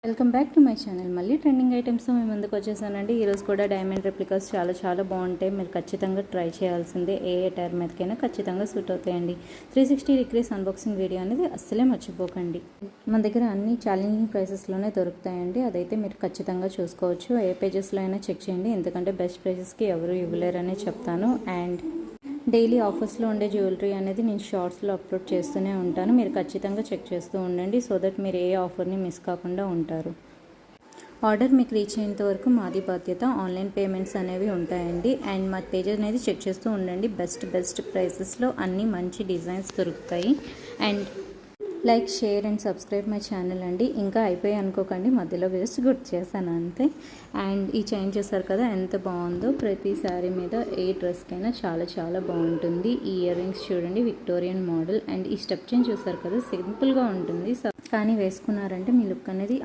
Welcome back to my channel. మళ్ళీ trending ఐటమ్స్తో మేము ముందుకు వచ్చేసానండి. ఈరోజు కూడా డైమండ్ రెప్లికాస్ చాలా బాగుంటాయి. మీరు ఖచ్చితంగా ట్రై చేయాల్సిందే. ఏ టైర్ మీదకైనా ఖచ్చితంగా సూట్ అవుతాయండి. 360 డిగ్రీస్ అన్బాక్సింగ్ వీడియో అనేది అస్సలే మర్చిపోకండి. మన దగ్గర అన్ని ఛాలెంజింగ్ ప్రైసెస్లోనే దొరుకుతాయండి. అదైతే మీరు ఖచ్చితంగా చూసుకోవచ్చు. ఏ పేజెస్లో అయినా చెక్ చేయండి, ఎందుకంటే బెస్ట్ ప్రైసెస్కి ఎవరు ఇవ్వలేరనే చెప్తాను. అండ్ డైలీ ఆఫర్స్లో ఉండే జ్యువెలరీ అనేది నేను షార్ట్స్లో అప్లోడ్ చేస్తూనే ఉంటాను. మీరు ఖచ్చితంగా చెక్ చేస్తూ ఉండండి, సో దట్ మీరు ఏ ఆఫర్ని మిస్ కాకుండా ఉంటారు. ఆర్డర్ మీకు రీచ్ అయ్యేంత వరకు మాది బాధ్యత. ఆన్లైన్ పేమెంట్స్ అనేవి ఉంటాయండి. అండ్ మా పేజ్ అనేది చెక్ చేస్తూ ఉండండి. బెస్ట్ ప్రైసెస్లో అన్ని మంచి డిజైన్స్ దొరుకుతాయి. And like, share and subscribe my channel అండి. ఇంకా అయిపోయి అనుకోకండి, మధ్యలో వేస్ట్ గుర్తు చేశాను అంతే. అండ్ ఈ చైన్ చూసారు కదా ఎంత బాగుందో. ప్రతి శారీ మీద ఏ డ్రెస్కైనా చాలా బాగుంటుంది. ఈ ఇయర్ రింగ్స్ చూడండి, విక్టోరియన్ మోడల్. అండ్ ఈ స్టెప్ చైన్ చూసారు కదా, సింపుల్గా ఉంటుంది, కానీ వేసుకున్నారంటే మీ లుక్ అనేది